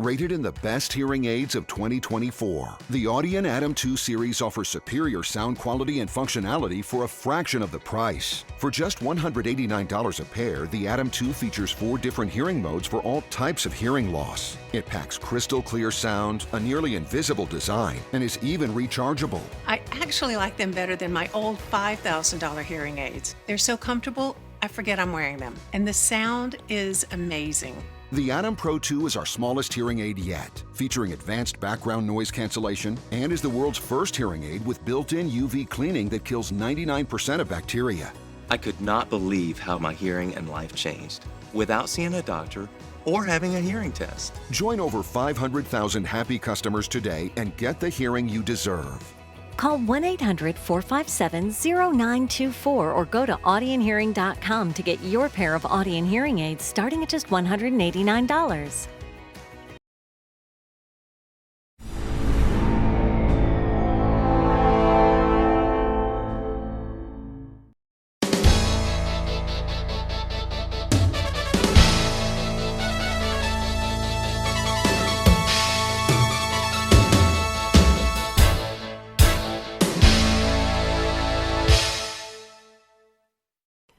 Rated in the best hearing aids of 2024, the Audien Atom 2 series offers superior sound quality and functionality for a fraction of the price. For just $189 a pair, the Atom 2 features 4 different hearing modes for all types of hearing loss. It packs crystal clear sound, a nearly invisible design, and is even rechargeable. I actually like them better than my old $5,000 hearing aids. They're so comfortable, I forget I'm wearing them. And the sound is amazing. The Atom Pro 2 is our smallest hearing aid yet, featuring advanced background noise cancellation, and is the world's first hearing aid with built-in UV cleaning that kills 99% of bacteria. I could not believe how my hearing and life changed without seeing a doctor or having a hearing test. Join over 500,000 happy customers today and get the hearing you deserve. Call 1-800-457-0924 or go to audienhearing.com to get your pair of Audien hearing aids starting at just $189.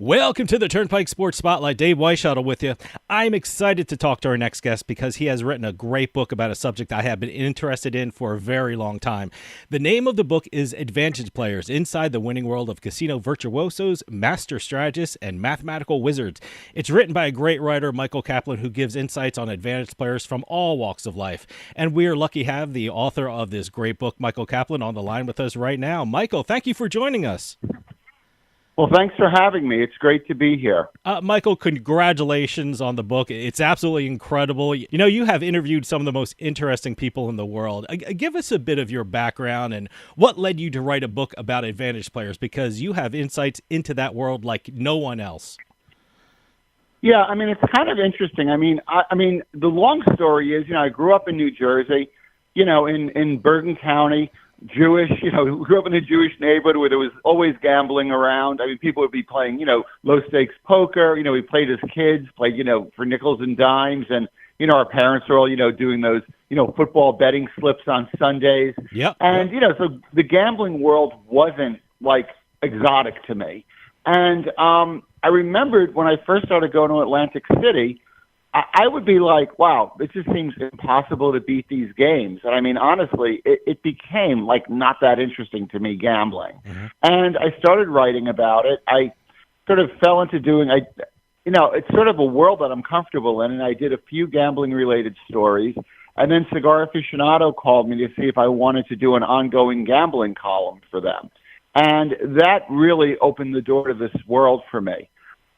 Welcome to the Turnpike Sports Spotlight. Dave Weishuttle with you. I'm excited to talk to our next guest because he has written a great book about a subject I have been interested in for a very long time. The name of the book is Advantage Players: Inside the Winning World of Casino Virtuosos, Master Strategists, and Mathematical Wizards. It's written by a great writer, Michael Kaplan, who gives insights on advantage players from all walks of life. And we are lucky to have the author of this great book, Michael Kaplan, on the line with us right now. Michael, thank you for joining us. Well, thanks for having me. It's great to be here. Michael, congratulations on the book. It's absolutely incredible. You know, you have interviewed some of the most interesting people in the world. Give us a bit of your background and what led you to write a book about advantage players, because you have insights into that world like no one else. Yeah, I mean, it's kind of interesting. I mean, the long story is, I grew up in New Jersey, in Bergen County. Jewish, grew up in a Jewish neighborhood where there was always gambling around. I mean, people would be playing, low stakes poker. We played as kids, played, for nickels and dimes. And, our parents were all, doing those, football betting slips on Sundays. Yep. And, so the gambling world wasn't like exotic to me. And I remembered when I first started going to Atlantic City, I would be like, wow, it just seems impossible to beat these games. And I mean, honestly, it became like not that interesting to me, gambling. Mm-hmm. And I started writing about it. I sort of fell into doing, it's sort of a world that I'm comfortable in. And I did a few gambling related stories. And then Cigar Aficionado called me to see if I wanted to do an ongoing gambling column for them. And that really opened the door to this world for me.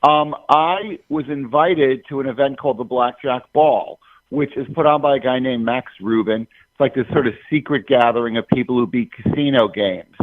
I was invited to an event called the Blackjack Ball, which is put on by a guy named Max Rubin. It's like this sort of secret gathering of people who beat casino games.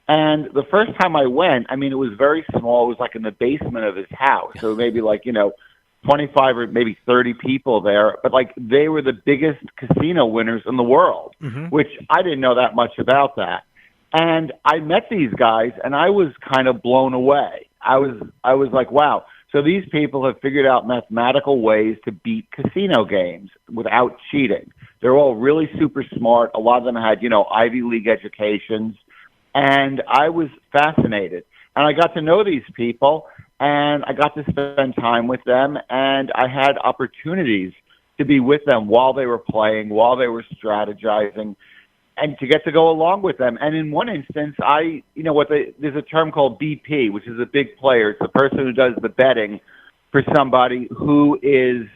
And the first time I went, I mean, it was very small. It was like in the basement of his house. So maybe 25 or maybe 30 people there. But they were the biggest casino winners in the world, mm-hmm. which I didn't know that much about that. And I met these guys, and I was kind of blown away. I was like, wow. So these people have figured out mathematical ways to beat casino games without cheating. They're all really super smart. A lot of them had, Ivy League educations. And I was fascinated. And I got to know these people, and I got to spend time with them, and I had opportunities to be with them while they were playing, while they were strategizing, and to get to go along with them. And in one instance, there's a term called BP, which is a big player. It's the person who does the betting for somebody who is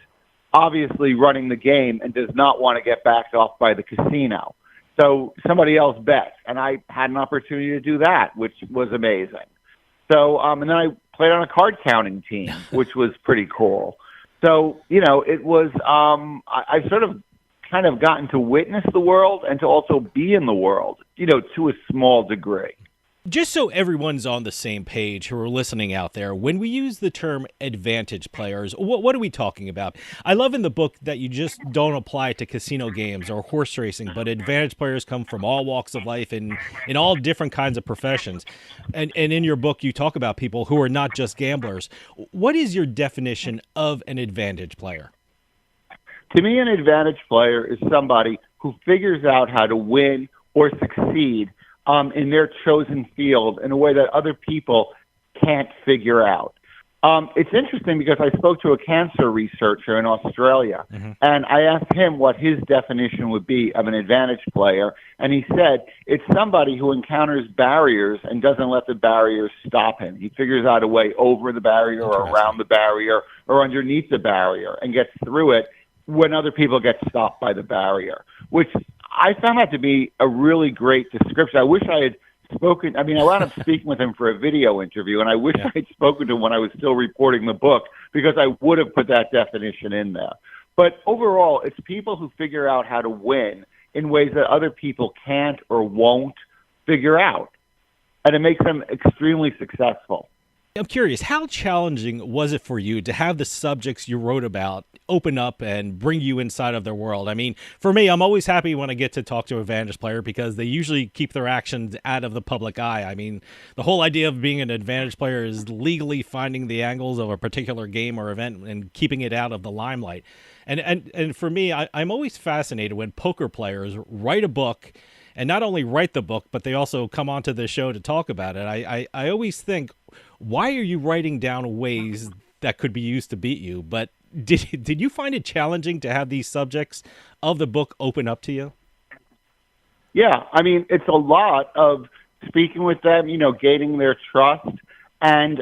obviously running the game and does not want to get backed off by the casino. So somebody else bets, and I had an opportunity to do that, which was amazing. So, and then I played on a card counting team, which was pretty cool. So, it was, I sort of kind of gotten to witness the world and to also be in the world, to a small degree. Just so everyone's on the same page who are listening out there, when we use the term advantage players, what are we talking about? I love in the book that you just don't apply it to casino games or horse racing, but advantage players come from all walks of life and in all different kinds of professions. And in your book, you talk about people who are not just gamblers. What is your definition of an advantage player? To me, an advantage player is somebody who figures out how to win or succeed in their chosen field in a way that other people can't figure out. It's interesting because I spoke to a cancer researcher in Australia, and I asked him what his definition would be of an advantage player, and he said it's somebody who encounters barriers and doesn't let the barriers stop him. He figures out a way over the barrier or around the barrier or underneath the barrier and gets through it when other people get stopped by the barrier, which I found that to be a really great description. I wish I had spoken. I mean, I wound up speaking with him for a video interview, and I wish I had spoken to him when I was still reporting the book, because I would have put that definition in there. But overall, it's people who figure out how to win in ways that other people can't or won't figure out, and it makes them extremely successful. I'm curious, how challenging was it for you to have the subjects you wrote about open up and bring you inside of their world? I mean, for me, I'm always happy when I get to talk to an advantage player because they usually keep their actions out of the public eye. I mean, the whole idea of being an advantage player is legally finding the angles of a particular game or event and keeping it out of the limelight. And for me, I'm always fascinated when poker players write a book, and not only write the book, but they also come onto the show to talk about it. I always think, why are you writing down ways that could be used to beat you? But did you find it challenging to have these subjects of the book open up to you? Yeah, I mean, it's a lot of speaking with them, gaining their trust, and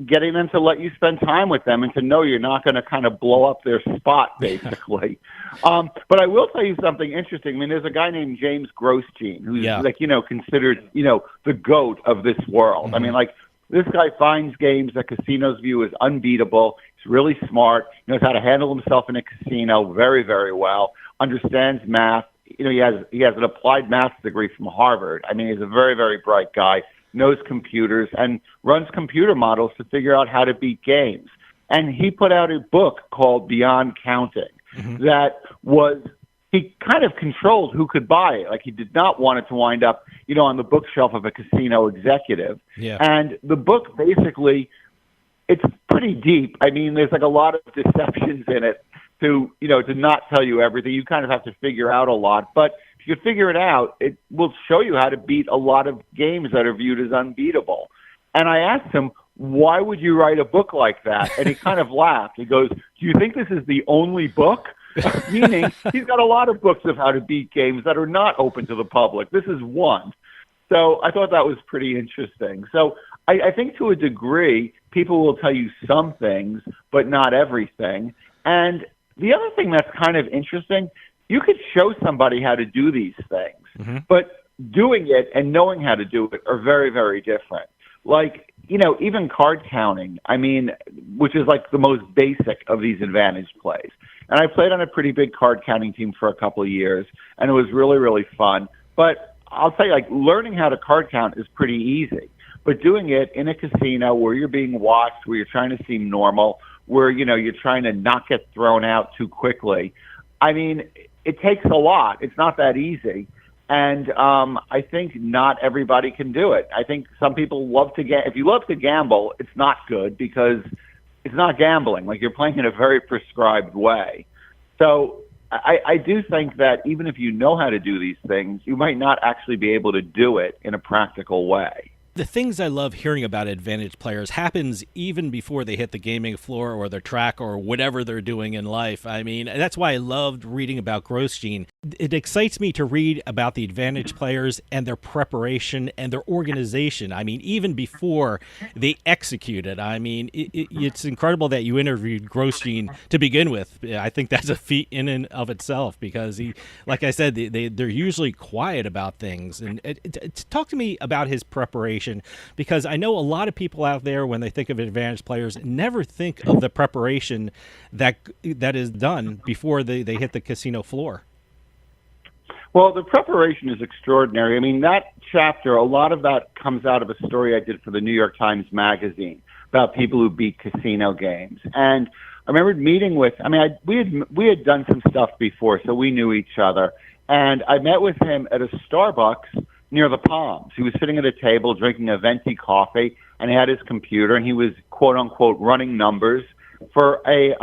getting them to let you spend time with them and to know you're not going to kind of blow up their spot, basically. But I will tell you something interesting. I mean, there's a guy named James Grosjean who's considered, the GOAT of this world. I mean, this guy finds games that casinos view as unbeatable. He's really smart, knows how to handle himself in a casino very, very well, understands math. He has an applied math degree from Harvard. I mean, he's a very, very bright guy, knows computers, and runs computer models to figure out how to beat games. And he put out a book called Beyond Counting that was, he kind of controlled who could buy it. Like, he did not want it to wind up, on the bookshelf of a casino executive. Yeah. And the book basically, it's pretty deep. I mean, there's a lot of deceptions in it to not tell you everything. You kind of have to figure out a lot. But if you figure it out, it will show you how to beat a lot of games that are viewed as unbeatable. And I asked him, why would you write a book like that? And he kind of laughed. He goes, do you think this is the only book? Meaning, he's got a lot of books of how to beat games that are not open to the public. This is one. So I thought that was pretty interesting. So I think to a degree, people will tell you some things, but not everything. And the other thing that's kind of interesting, you could show somebody how to do these things, but doing it and knowing how to do it are very, very different. Like, even card counting, I mean, which is the most basic of these advantage plays. And I played on a pretty big card counting team for a couple of years, and it was really, really fun. But I'll tell you, learning how to card count is pretty easy. But doing it in a casino where you're being watched, where you're trying to seem normal, where, you're trying to not get thrown out too quickly, I mean, it takes a lot. It's not that easy. And I think not everybody can do it. I think some people love to if you love to gamble, it's not good because it's not gambling. You're playing in a very prescribed way. So I do think that even if you know how to do these things, you might not actually be able to do it in a practical way. The things I love hearing about advantage players happens even before they hit the gaming floor or their track or whatever they're doing in life. I mean, that's why I loved reading about Grosjean. It excites me to read about the advantage players and their preparation and their organization. I mean, even before they execute it. I mean, it's incredible that you interviewed Grosjean to begin with. I think that's a feat in and of itself because he, like I said, they're usually quiet about things. And talk to me about his preparation. Because I know a lot of people out there, when they think of advantage players, never think of the preparation that is done before they hit the casino floor. Well, the preparation is extraordinary. I mean, that chapter, a lot of that comes out of a story I did for the New York Times Magazine about people who beat casino games. And I remember meeting with, we had done some stuff before, so we knew each other. And I met with him at a Starbucks near the Palms. He was sitting at a table drinking a venti coffee, and he had his computer, and he was, quote unquote, running numbers for a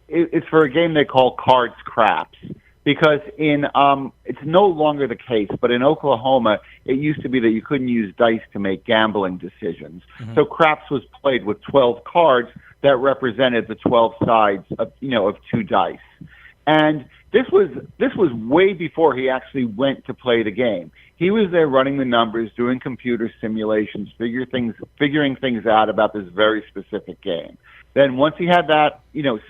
it's for a game they call cards craps. Because it's no longer the case, but in Oklahoma, it used to be that you couldn't use dice to make gambling decisions. Mm-hmm. So craps was played with 12 cards that represented the 12 sides of 2 dice. And this was way before he actually went to play the game. He was there running the numbers, doing computer simulations, figuring things out about this very specific game. Then once he had that,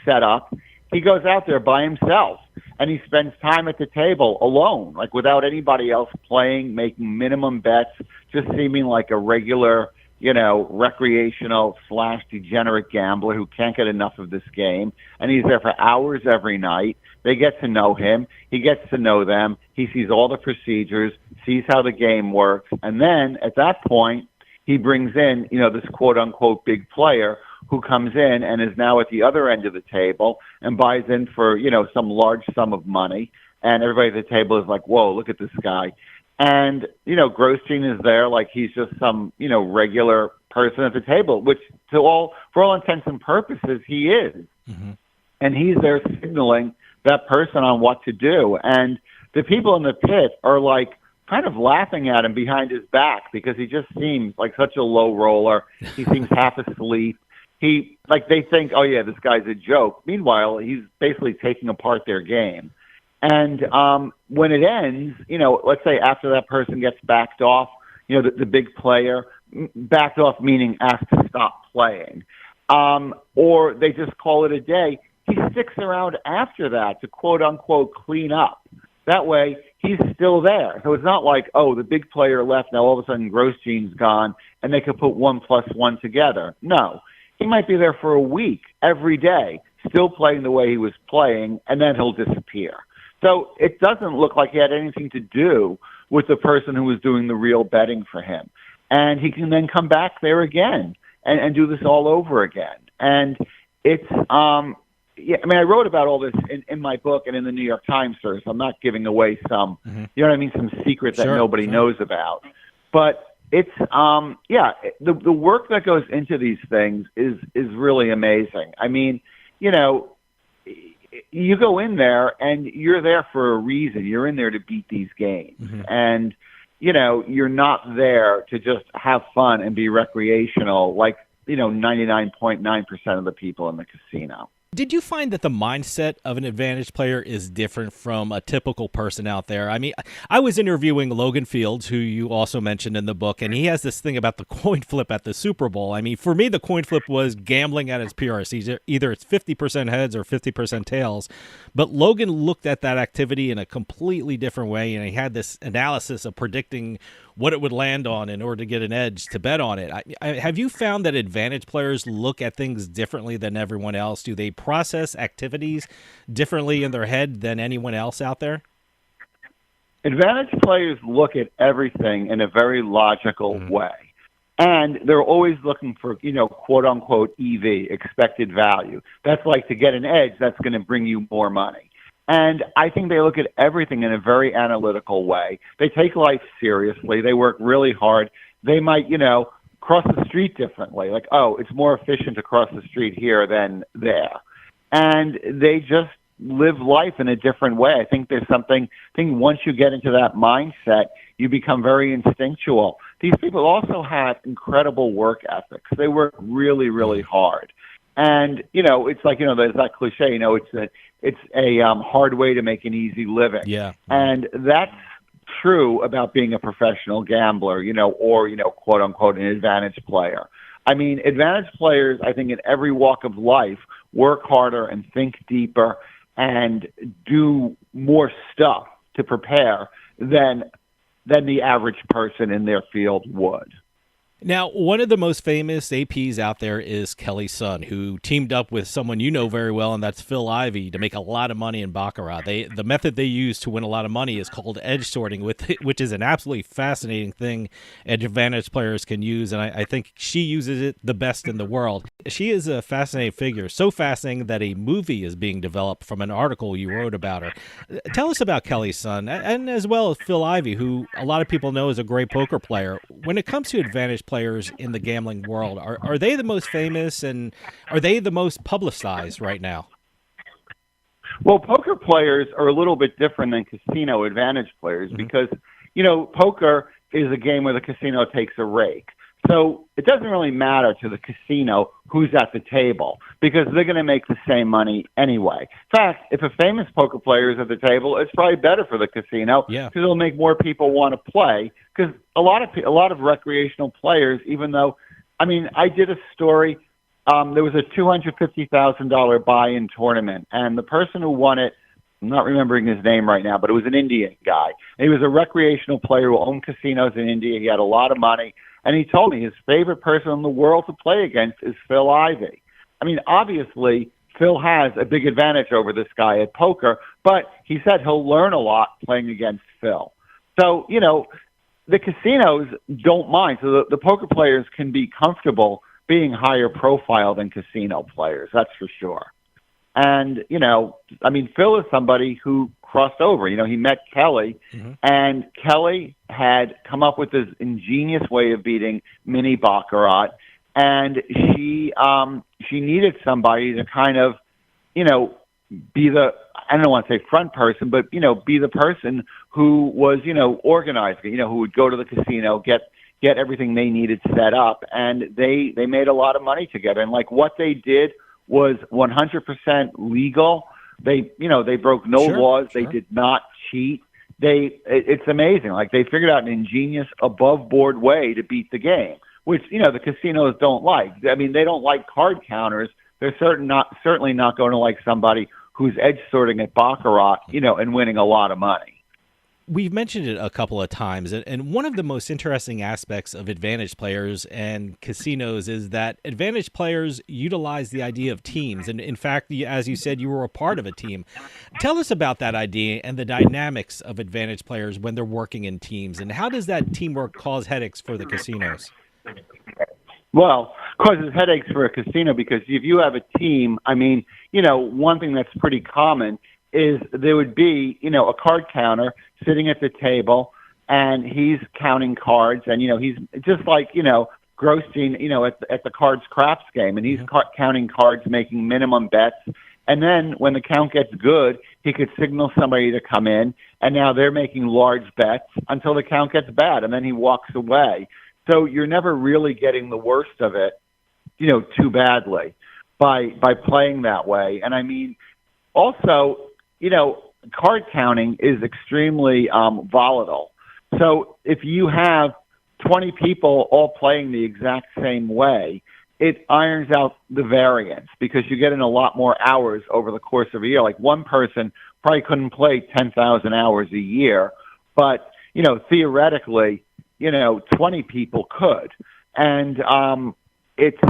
set up, he goes out there by himself and he spends time at the table alone, like without anybody else playing, making minimum bets, just seeming like a regular, recreational / degenerate gambler who can't get enough of this game. And he's there for hours every night. They get to know him. He gets to know them. He sees all the procedures, sees how the game works. And then at that point, he brings in, this quote unquote big player who comes in and is now at the other end of the table and buys in for, some large sum of money. And everybody at the table is like, whoa, look at this guy. And, Grosjean is there like he's just some, regular person at the table, which for all intents and purposes, he is. Mm-hmm. And he's there signaling that person on what to do. And the people in the pit are like kind of laughing at him behind his back because he just seems like such a low roller. He seems half asleep. They think, oh yeah, this guy's a joke. Meanwhile, he's basically taking apart their game. And when it ends, let's say after that person gets backed off, the big player, backed off meaning asked to stop playing, or they just call it a day, he sticks around after that to quote unquote clean up. That way, he's still there. So it's not like, oh, the big player left, now all of a sudden Grosjean's gone, and they could put 1 + 1 together. No. He might be there for a week, every day, still playing the way he was playing, and then he'll disappear. So it doesn't look like he had anything to do with the person who was doing the real betting for him. And he can then come back there again and do this all over again. And it's, I wrote about all this in my book and in the New York Times, sir, so I'm not giving away some, some secret that nobody knows about. But it's, the work that goes into these things is really amazing. I mean, you go in there and you're there for a reason. You're in there to beat these games. Mm-hmm. And, you're not there to just have fun and be recreational like, 99.9% of the people in the casino. Did you find that the mindset of an advantage player is different from a typical person out there? I mean, I was interviewing Logan Fields, who you also mentioned in the book, and he has this thing about the coin flip at the Super Bowl. I mean, for me, the coin flip was gambling at its purest. Either it's 50% heads or 50% tails. But Logan looked at that activity in a completely different way, and he had this analysis of predicting what it would land on in order to get an edge to bet on it. Have you found that advantage players look at things differently than everyone else? Do they process activities differently in their head than anyone else out there? Advantage players look at everything in a very logical way. And they're always looking for, quote unquote EV, expected value. That's like to get an edge, that's going to bring you more money. And I think they look at everything in a very analytical way. They take life seriously. They work really hard. They might, cross the street differently. Like, oh, it's more efficient to cross the street here than there. And they just live life in a different way. I think there's something, once you get into that mindset, you become very instinctual. These people also have incredible work ethics. They work really, really hard. And, it's like, there's that cliche, it's a hard way to make an easy living. Yeah. And that's true about being a professional gambler, or, quote unquote, an advantage player. I mean, advantage players, I think in every walk of life, work harder and think deeper and do more stuff to prepare than the average person in their field would. Now, one of the most famous APs out there is Kelly's son, who teamed up with someone you know very well, and that's Phil Ivey, to make a lot of money in Baccarat. The method they use to win a lot of money is called edge sorting, which is an absolutely fascinating thing advantage players can use, and I think she uses it the best in the world. She is a fascinating figure, so fascinating that a movie is being developed from an article you wrote about her. Tell us about Kelly's son, and as well as Phil Ivey, who a lot of people know is a great poker player. When it comes to advantage players in the gambling world, are they the most famous and are they the most publicized right now? Well, poker players are a little bit different than casino advantage players because, poker is a game where the casino takes a rake. So it doesn't really matter to the casino who's at the table because they're going to make the same money anyway. In fact, if a famous poker player is at the table, it's probably better for the casino because it'll make more people want to play. Because a lot of recreational players, even though, I did a story. There was a $250,000 buy-in tournament, and the person who won it, I'm not remembering his name right now, but it was an Indian guy. And he was a recreational player who owned casinos in India. He had a lot of money. And he told me his favorite person in the world to play against is Phil Ivey. Obviously, Phil has a big advantage over this guy at poker, but he said he'll learn a lot playing against Phil. So, the casinos don't mind. So the poker players can be comfortable being higher profile than casino players, that's for sure. And, Phil is somebody who crossed over. He met Kelly, and Kelly had come up with this ingenious way of beating mini baccarat, and she needed somebody to kind of, be the, I don't want to say front person, but, be the person who was, organizing, who would go to the casino, get everything they needed set up, and they made a lot of money together. And what they did was 100% legal. They broke no laws. They did not cheat. It's amazing. They figured out an ingenious above board way to beat the game, which, the casinos don't like. They don't like card counters. They're certainly not going to like somebody who's edge sorting at baccarat, and winning a lot of money. We've mentioned it a couple of times, and one of the most interesting aspects of advantage players and casinos is that advantage players utilize the idea of teams. And in fact, as you said, you were a part of a team. Tell us about that idea and the dynamics of advantage players when they're working in teams, and how does that teamwork cause headaches for the casinos? Well, it causes headaches for a casino because if you have a team, one thing that's pretty common is there would be, a card counter sitting at the table, and he's counting cards, and, he's just like, Grosjean, at the cards craps game, and he's counting cards, making minimum bets. And then when the count gets good, he could signal somebody to come in, and now they're making large bets until the count gets bad, and then he walks away. So you're never really getting the worst of it, too badly by playing that way. And also, card counting is extremely volatile. So if you have 20 people all playing the exact same way, it irons out the variance because you get in a lot more hours over the course of a year. One person probably couldn't play 10,000 hours a year, but, theoretically, 20 people could. And it's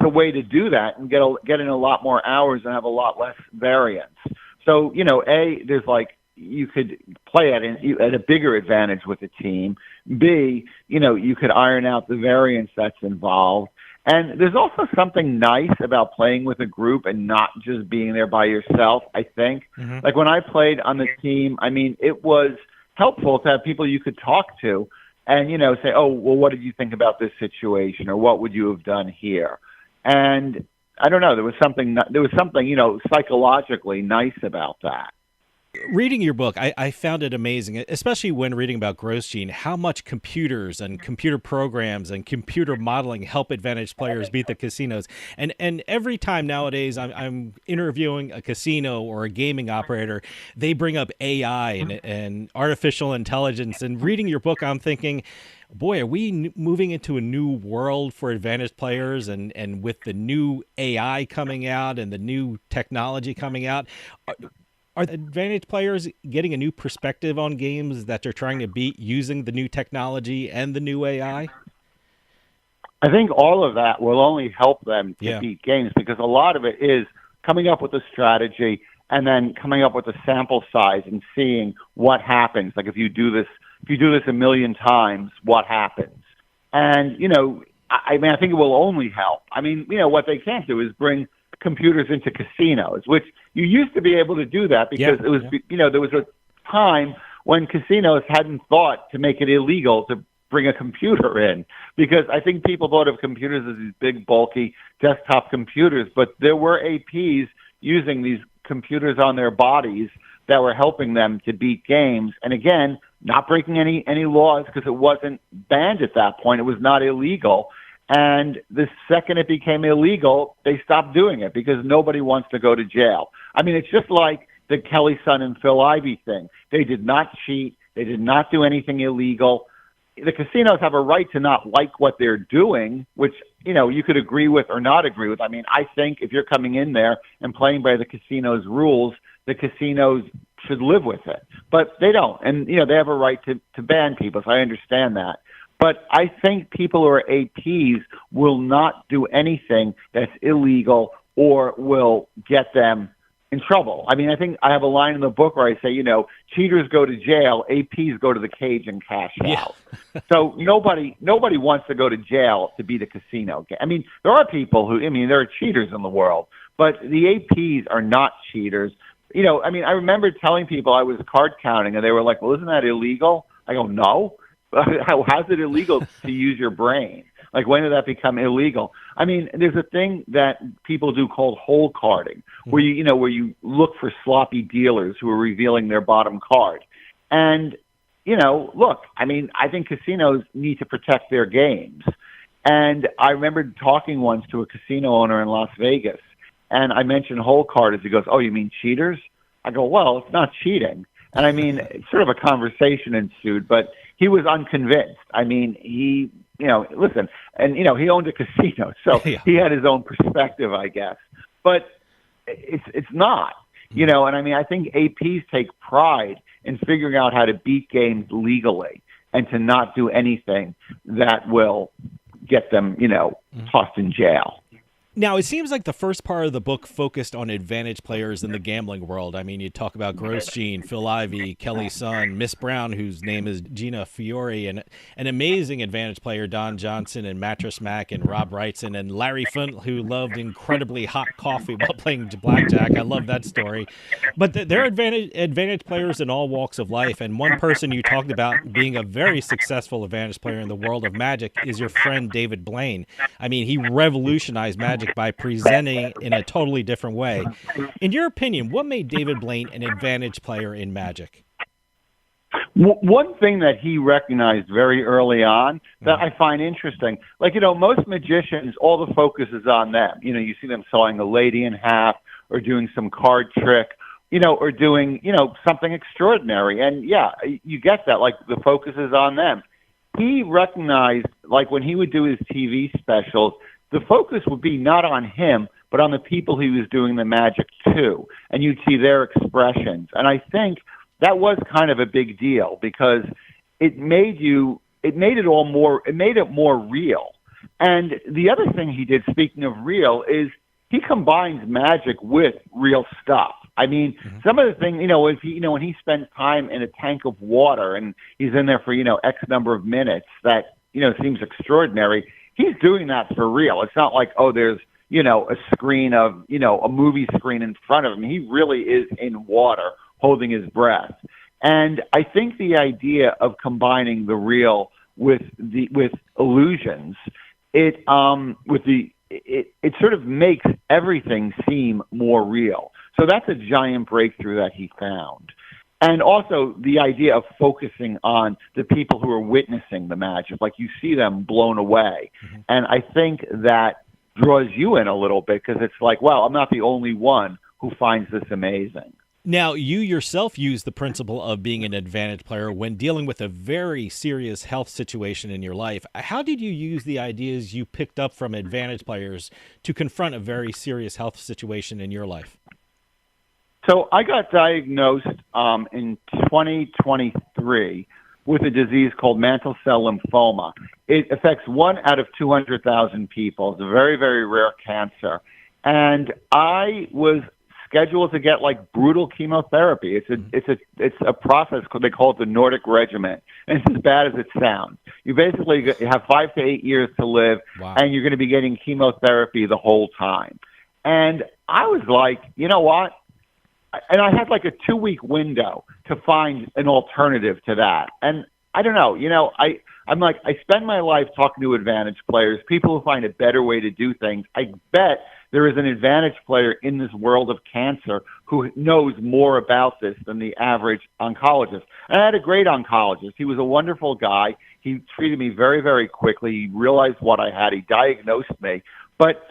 a way to do that and get in a lot more hours and have a lot less variance. So, there's you could play at a bigger advantage with a team. B, you could iron out the variance that's involved. And there's also something nice about playing with a group and not just being there by yourself, I think. When I played on the team, it was helpful to have people you could talk to and, say, oh, well, what did you think about this situation? Or what would you have done here? And I don't know, there was something, psychologically nice about that. Reading your book, I found it amazing, especially when reading about Grosjean, how much computers and computer programs and computer modeling help advantage players beat the casinos. And every time nowadays I'm interviewing a casino or a gaming operator, they bring up AI and artificial intelligence. And reading your book, I'm thinking, boy, are we moving into a new world for advantage players? And with the new AI coming out and the new technology coming out, are advantage players getting a new perspective on games that they're trying to beat using the new technology and the new AI? I think all of that will only help them to beat games because a lot of it is coming up with a strategy and then coming up with a sample size and seeing what happens. If you do this a million times, what happens? And, I think it will only help. What they can't do is bring computers into casinos, which you used to be able to do that because it was, there was a time when casinos hadn't thought to make it illegal to bring a computer in because I think people thought of computers as these big, bulky desktop computers, but there were APs using these computers on their bodies that were helping them to beat games. And again, not breaking any laws because it wasn't banned at that point. It was not illegal. And the second it became illegal, they stopped doing it because nobody wants to go to jail. I mean, it's just like the Kelly Son and Phil Ivey thing. They did not cheat. They did not do anything illegal. The casinos have a right to not like what they're doing, which, you could agree with or not agree with. I mean, I think if you're coming in there and playing by the casino's rules, the casinos should live with it. But they don't. And, they have a right to ban people, so I understand that. But I think people who are APs will not do anything that's illegal or will get them in trouble. I mean, I think I have a line in the book where I say, cheaters go to jail, APs go to the cage and cash out. So nobody wants to go to jail to beat a casino. I mean, there are people there are cheaters in the world, but the APs are not cheaters. I remember telling people I was card counting, and they were like, well, isn't that illegal? I go, no. How's it illegal to use your brain? Like, when did that become illegal? I mean, there's a thing that people do called hole carding, where you look for sloppy dealers who are revealing their bottom card. And, look, I mean, I think casinos need to protect their games. And I remember talking once to a casino owner in Las Vegas, and I mentioned hole carders. He goes, oh, you mean cheaters? I go, well, it's not cheating. And I mean, sort of a conversation ensued, but he was unconvinced. I mean, he, listen, and, he owned a casino, so he had his own perspective, I guess. But it's not, and I mean, I think APs take pride in figuring out how to beat games legally and to not do anything that will get them, tossed in jail. Now, it seems like the first part of the book focused on advantage players in the gambling world. I mean, you talk about Grosjean, Phil Ivey, Kelly Son, Miss Brown, whose name is Gina Fiore, and an amazing advantage player, Don Johnson, and Mattress Mac, and Rob Wrightson, and Larry Fint, who loved incredibly hot coffee while playing blackjack. I love that story. But there are advantage players in all walks of life, and one person you talked about being a very successful advantage player in the world of magic is your friend David Blaine. I mean, he revolutionized magic by presenting in a totally different way. In your opinion, what made David Blaine an advantage player in magic? One thing that he recognized very early on that I find interesting, like, most magicians, all the focus is on them. You see them sawing a lady in half or doing some card trick, or doing, something extraordinary. And yeah, you get that, like, the focus is on them. He recognized, like, when he would do his TV specials, the focus would be not on him, but on the people he was doing the magic to. And you'd see their expressions. And I think that was kind of a big deal because it made it more real. And the other thing he did, speaking of real, is he combines magic with real stuff. I mean, some of the things, when he spends time in a tank of water and he's in there for, X number of minutes, that, seems extraordinary. He's doing that for real. It's not like, oh, there's, a screen of, a movie screen in front of him. He really is in water holding his breath. And I think the idea of combining the real with illusions, it sort of makes everything seem more real. So that's a giant breakthrough that he found. And also the idea of focusing on the people who are witnessing the magic, like you see them blown away. And I think that draws you in a little bit because it's like, well, I'm not the only one who finds this amazing. Now, you yourself use the principle of being an advantage player when dealing with a very serious health situation in your life. How did you use the ideas you picked up from advantage players to confront a very serious health situation in your life? So I got diagnosed in 2023 with a disease called mantle cell lymphoma. It affects 1 out of 200,000 people. It's a very, very rare cancer. And I was scheduled to get like brutal chemotherapy. It's a process they call it the Nordic regimen. And it's as bad as it sounds. You basically have 5 to 8 years to live, and you're going to be getting chemotherapy the whole time. And I was like, you know what? And I had like a 2-week window to find an alternative to that. And I don't know, I'm like, I spend my life talking to advantage players, people who find a better way to do things. I bet there is an advantage player in this world of cancer who knows more about this than the average oncologist. And I had a great oncologist. He was a wonderful guy. He treated me very, very quickly. He realized what I had. He diagnosed me. But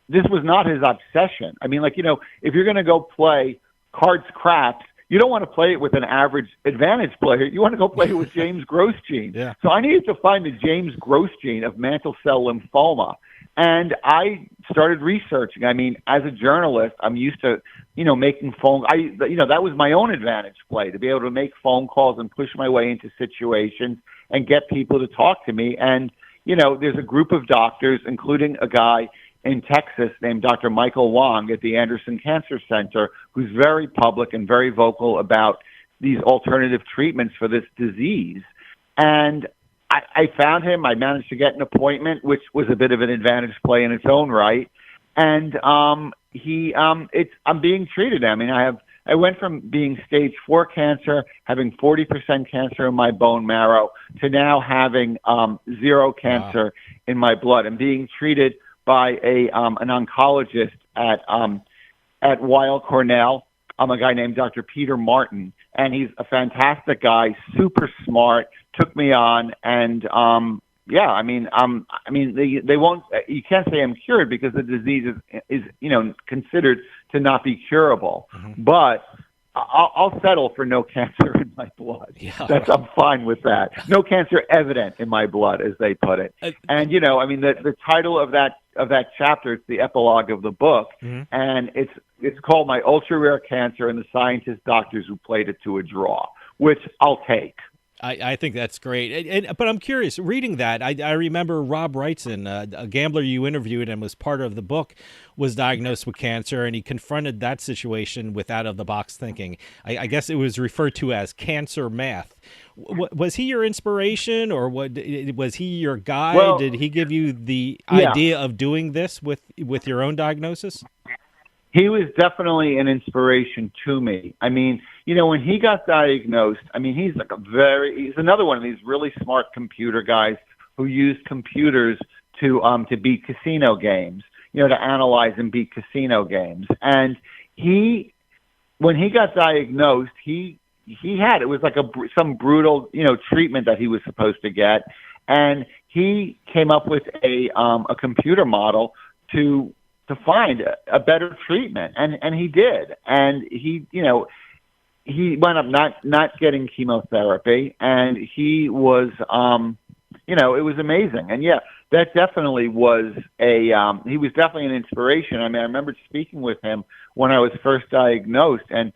this was not his obsession. I mean, like, if you're going to go play cards craps, you don't want to play it with an average advantage player. You want to go play it with James Grosjean. Yeah. So I needed to find the James Grosjean of mantle cell lymphoma. And I started researching. I mean, as a journalist, I'm used to, making that was my own advantage play, to be able to make phone calls and push my way into situations and get people to talk to me. And, there's a group of doctors, including a guy in Texas named Dr. Michael Wong at the Anderson Cancer Center, who's very public and very vocal about these alternative treatments for this disease. And I found him. I managed to get an appointment, which was a bit of an advantage play in its own right. And I'm being treated. I mean, I went from being stage 4 cancer, having 40% cancer in my bone marrow, to now having 0 cancer in my blood, and being treated by an oncologist at Weill Cornell. I'm a guy named Dr. Peter Martin, and he's a fantastic guy, super smart. Took me on, and they won't. You can't say I'm cured because the disease is considered to not be curable. Mm-hmm. But I'll settle for no cancer in my blood. Yeah, I'm fine with that. No cancer evident in my blood, as they put it. And the title of that chapter, it's the epilogue of the book, mm-hmm. and it's called My Ultra Rare Cancer and the Scientist Doctors Who Played It to a Draw, which I'll take. I think that's great. But I'm curious, reading that, I remember Rob Wrightson, a gambler you interviewed and was part of the book, was diagnosed with cancer, and he confronted that situation with out-of-the-box thinking. I guess it was referred to as cancer math. Was he your inspiration, or was he your guide? Well, did he give you the idea of doing this with your own diagnosis? He was definitely an inspiration to me. I mean, when he got diagnosed, he's he's another one of these really smart computer guys who use computers to beat casino games, to analyze and beat casino games. And when he got diagnosed, he had, it was like some brutal, treatment that he was supposed to get. And he came up with a computer model to find a better treatment. And he did. And he wound up not getting chemotherapy, and he was, it was amazing. And that definitely was he was definitely an inspiration. I mean, I remember speaking with him when I was first diagnosed, and,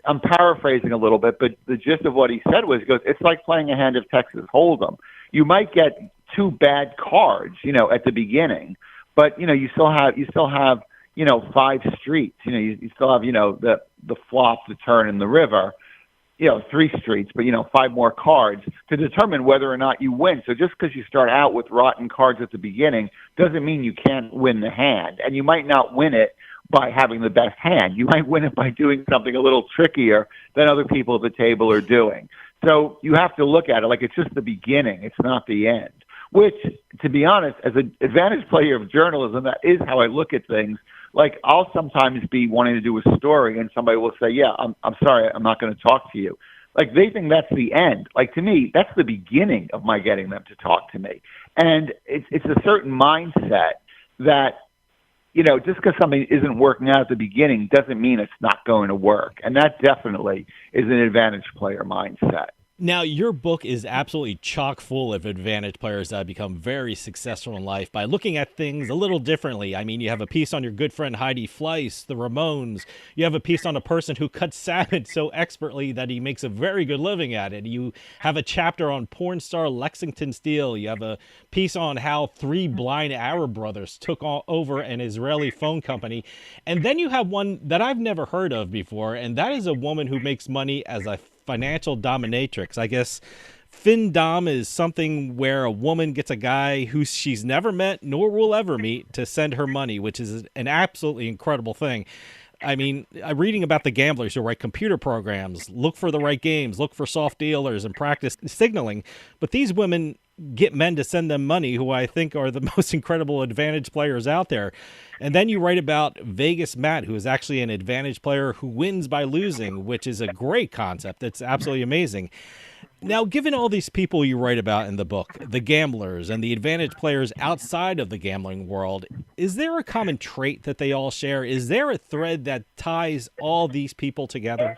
I'm paraphrasing a little bit, but the gist of what he said was, he goes, it's like playing a hand of Texas Hold'em. You might get 2 bad cards, at the beginning, but, you still have 5 streets. You still have, the flop, the turn, and the river, 3 streets, but, 5 more cards to determine whether or not you win. So just because you start out with rotten cards at the beginning doesn't mean you can't win the hand. And you might not win it by having the best hand. You might win it by doing something a little trickier than other people at the table are doing. So you have to look at it like it's just the beginning. It's not the end. Which, to be honest, as an advantage player of journalism, that is how I look at things. Like, I'll sometimes be wanting to do a story, and somebody will say, I'm sorry, I'm not going to talk to you. Like, they think that's the end. Like, to me, that's the beginning of my getting them to talk to me. And it's a certain mindset that, just because something isn't working out at the beginning doesn't mean it's not going to work. And that definitely is an advantage player mindset. Now, your book is absolutely chock full of advantage players that have become very successful in life by looking at things a little differently. I mean, you have a piece on your good friend Heidi Fleiss, the Ramones. You have a piece on a person who cuts salmon so expertly that he makes a very good living at it. You have a chapter on porn star Lexington Steele. You have a piece on how 3 blind Arab brothers took over an Israeli phone company. And then you have one that I've never heard of before, and that is a woman who makes money as a financial dominatrix. I guess FinDom is something where a woman gets a guy who she's never met nor will ever meet to send her money, which is an absolutely incredible thing. I mean, I'm reading about the gamblers who write computer programs, look for the right games, look for soft dealers, and practice signaling. But these women get men to send them money, who I think are the most incredible advantage players out there. And then you write about Vegas Matt, who is actually an advantage player who wins by losing, which is a great concept. It's absolutely amazing. Now, given all these people you write about in the book, the gamblers and the advantage players outside of the gambling world, is there a common trait that they all share? Is there a thread that ties all these people together?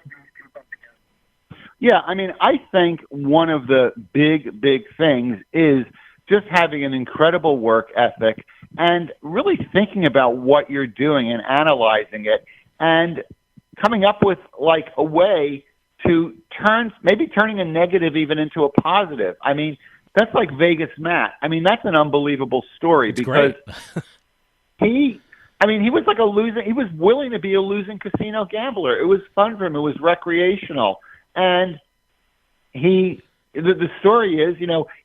Yeah, I mean, I think one of the big things is just having an incredible work ethic and really thinking about what you're doing and analyzing it and coming up with like a way to turning a negative even into a positive. I mean, that's like Vegas Matt. I mean, that's an unbelievable story because he was like he was willing to be a losing casino gambler. It was fun for him. It was recreational. And the story is,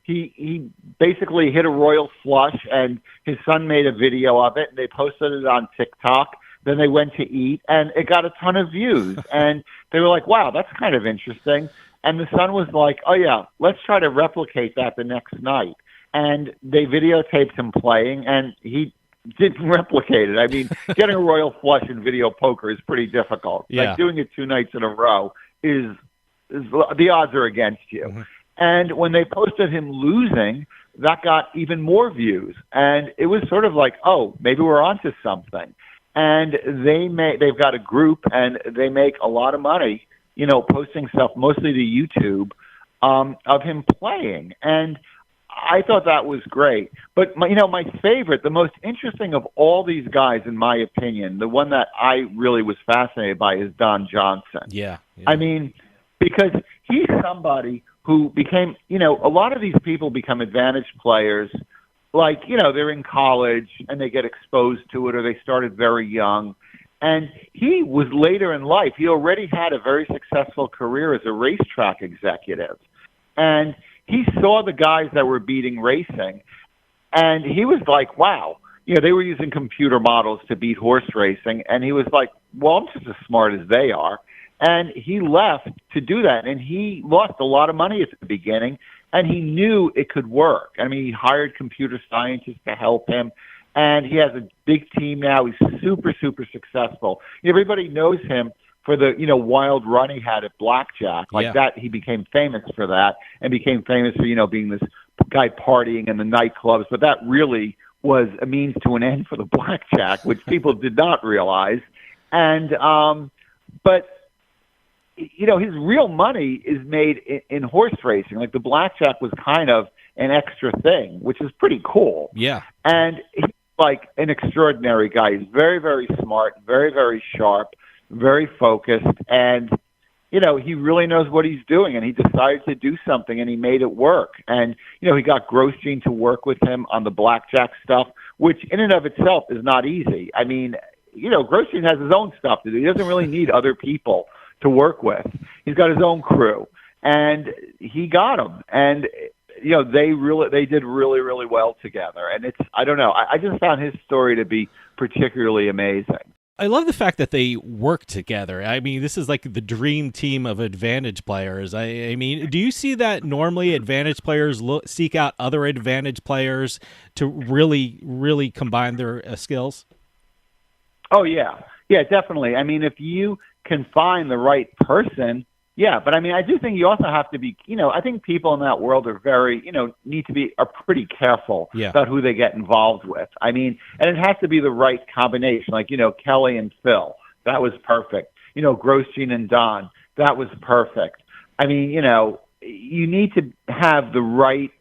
he basically hit a royal flush and his son made a video of it and they posted it on TikTok. Then they went to eat, and it got a ton of views. And they were like, wow, that's kind of interesting. And the son was like, oh, yeah, let's try to replicate that the next night. And they videotaped him playing, and he didn't replicate it. I mean, getting a royal flush in video poker is pretty difficult. Yeah. Like doing it 2 nights in a row is the odds are against you. Mm-hmm. And when they posted him losing, that got even more views. And it was sort of like, oh, maybe we're onto something. And they've got a group, and they make a lot of money, posting stuff mostly to YouTube of him playing. And I thought that was great. But my favorite, the most interesting of all these guys, in my opinion, the one that I really was fascinated by is Don Johnson. Yeah. I mean, because he's somebody who became, a lot of these people become advantage players. Like, they're in college and they get exposed to it, or they started very young. And he was later in life. He already had a very successful career as a racetrack executive. And he saw the guys that were beating racing. And he was like, wow, they were using computer models to beat horse racing. And he was like, well, I'm just as smart as they are. And he left to do that. And he lost a lot of money at the beginning. And he knew it could work. I mean, he hired computer scientists to help him, and he has a big team now. He's super, super successful. Everybody knows him for the, wild run he had at blackjack. Like that, he became famous for that, and became famous for, being this guy partying in the nightclubs. But that really was a means to an end for the blackjack, which people did not realize. And, but his real money is made in horse racing. Like the blackjack was kind of an extra thing, which is pretty cool. Yeah. And he's like an extraordinary guy. He's very, very smart, very, very sharp, very focused. And, he really knows what he's doing. And he decided to do something, and he made it work. And, he got Grosjean to work with him on the blackjack stuff, which in and of itself is not easy. I mean, Grosjean has his own stuff to do. He doesn't really need other people to work with. He's got his own crew, and he got them. And they did really, really well together. And I don't know. I just found his story to be particularly amazing. I love the fact that they work together. I mean, this is like the dream team of advantage players. I mean, do you see that normally advantage players seek out other advantage players to really, really combine their skills? Oh, yeah. Yeah, definitely. I mean, if you can find the right person, yeah. But I mean, I do think you also have to be, I think people in that world are very, are pretty careful about who they get involved with. I mean, and it has to be the right combination. Like, Kelly and Phil, that was perfect. Grosjean and Don, that was perfect. I mean, you need to have the right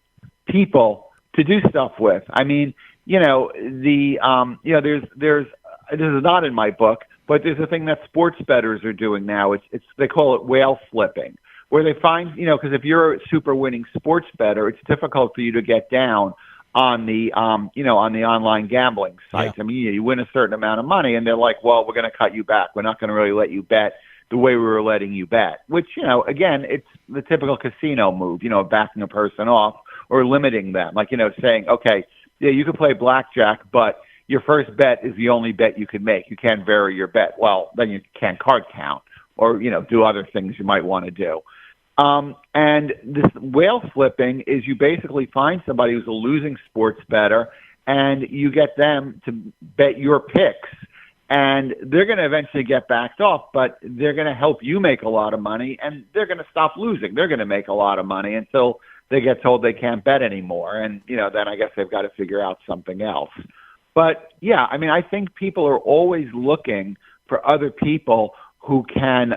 people to do stuff with. I mean, there's this is not in my book, but there's a thing that sports bettors are doing now. They call it whale flipping, where they find, because if you're a super winning sports bettor, it's difficult for you to get down on the, on the online gambling sites. Yeah. I mean, you win a certain amount of money, and they're like, well, we're going to cut you back. We're not going to really let you bet the way we were letting you bet, which, again, it's the typical casino move, backing a person off or limiting them. Like, saying, okay, yeah, you can play blackjack, but your first bet is the only bet you can make. You can't vary your bet. Well, then you can't card count or, do other things you might want to do. And this whale flipping is you basically find somebody who's a losing sports bettor, and you get them to bet your picks. And they're going to eventually get backed off, but they're going to help you make a lot of money, and they're going to stop losing. They're going to make a lot of money until they get told they can't bet anymore. And, then I guess they've got to figure out something else. But, yeah, I mean, I think people are always looking for other people who can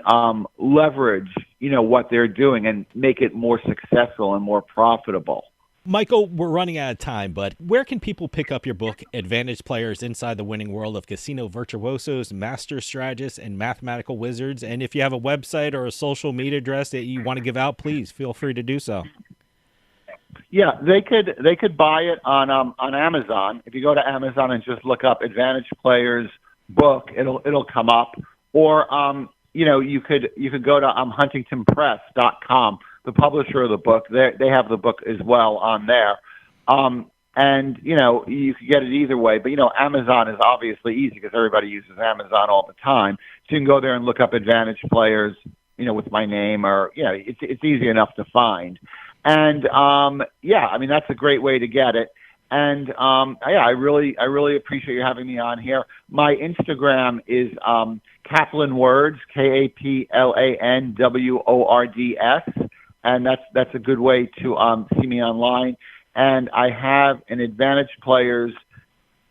leverage, what they're doing and make it more successful and more profitable. Michael, we're running out of time, but where can people pick up your book, Advantage Players Inside the Winning World of Casino Virtuosos, Master Strategists, and Mathematical Wizards? And if you have a website or a social media address that you want to give out, please feel free to do so. Yeah, they could buy it on Amazon. If you go to Amazon and just look up Advantage Players book, it'll come up. Or you could go to huntingtonpress.com. The publisher of the book, they have the book as well on there. And, you could get it either way. But, Amazon is obviously easy because everybody uses Amazon all the time. So you can go there and look up Advantage Players, with my name, or, it's easy enough to find. And, that's a great way to get it. And, I really appreciate you having me on here. My Instagram is Kaplan Words, KAPLANWORDS. And that's a good way to see me online. And I have an Advantage Players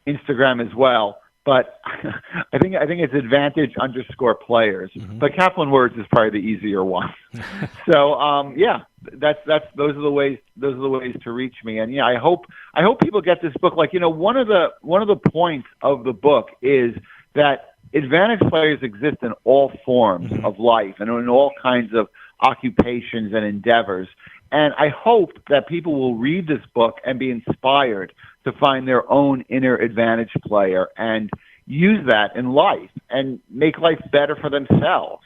Instagram as well, but I think it's Advantage_Players. Mm-hmm. But Kaplan Words is probably the easier one. So those are the ways to reach me. And I hope people get this book. Like one of the points of the book is that Advantage Players exist in all forms of life and in all kinds of occupations and endeavors. And I hope that people will read this book and be inspired to find their own inner advantage player and use that in life and make life better for themselves.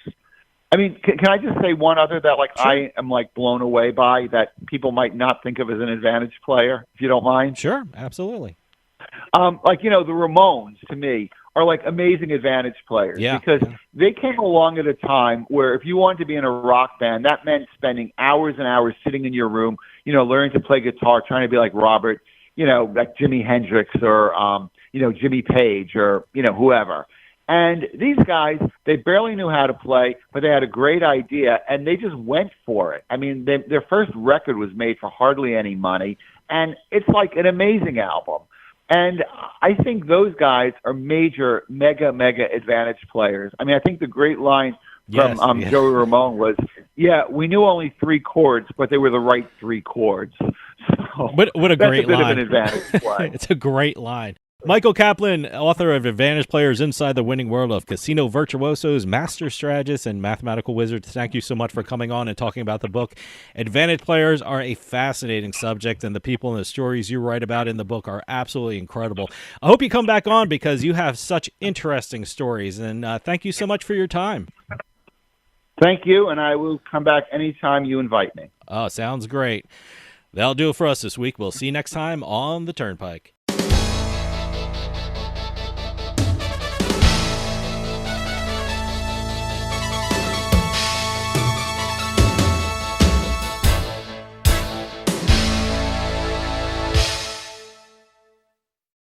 I mean, can I just say one other that Sure. I am blown away by that people might not think of as an advantage player, if you don't mind? Sure, absolutely. The Ramones, to me, are amazing advantage players because they came along at a time where if you wanted to be in a rock band, that meant spending hours and hours sitting in your room, learning to play guitar, trying to be like Robert, like Jimi Hendrix or, Jimmy Page or, whoever. And these guys, they barely knew how to play, but they had a great idea and they just went for it. I mean, their first record was made for hardly any money, and it's an amazing album. And I think those guys are mega advantage players. I mean, I think the great line from Joey Ramone was, we knew only 3 chords, but they were the right 3 chords. So what a great line. That's a bit of an advantage play. It's a great line. Michael Kaplan, author of Advantage Players Inside the Winning World of Casino Virtuosos, Master Strategists, and Mathematical Wizards. Thank you so much for coming on and talking about the book. Advantage players are a fascinating subject, and the people and the stories you write about in the book are absolutely incredible. I hope you come back on because you have such interesting stories, and thank you so much for your time. Thank you, and I will come back anytime you invite me. Oh, sounds great. That'll do it for us this week. We'll see you next time on the Turnpike.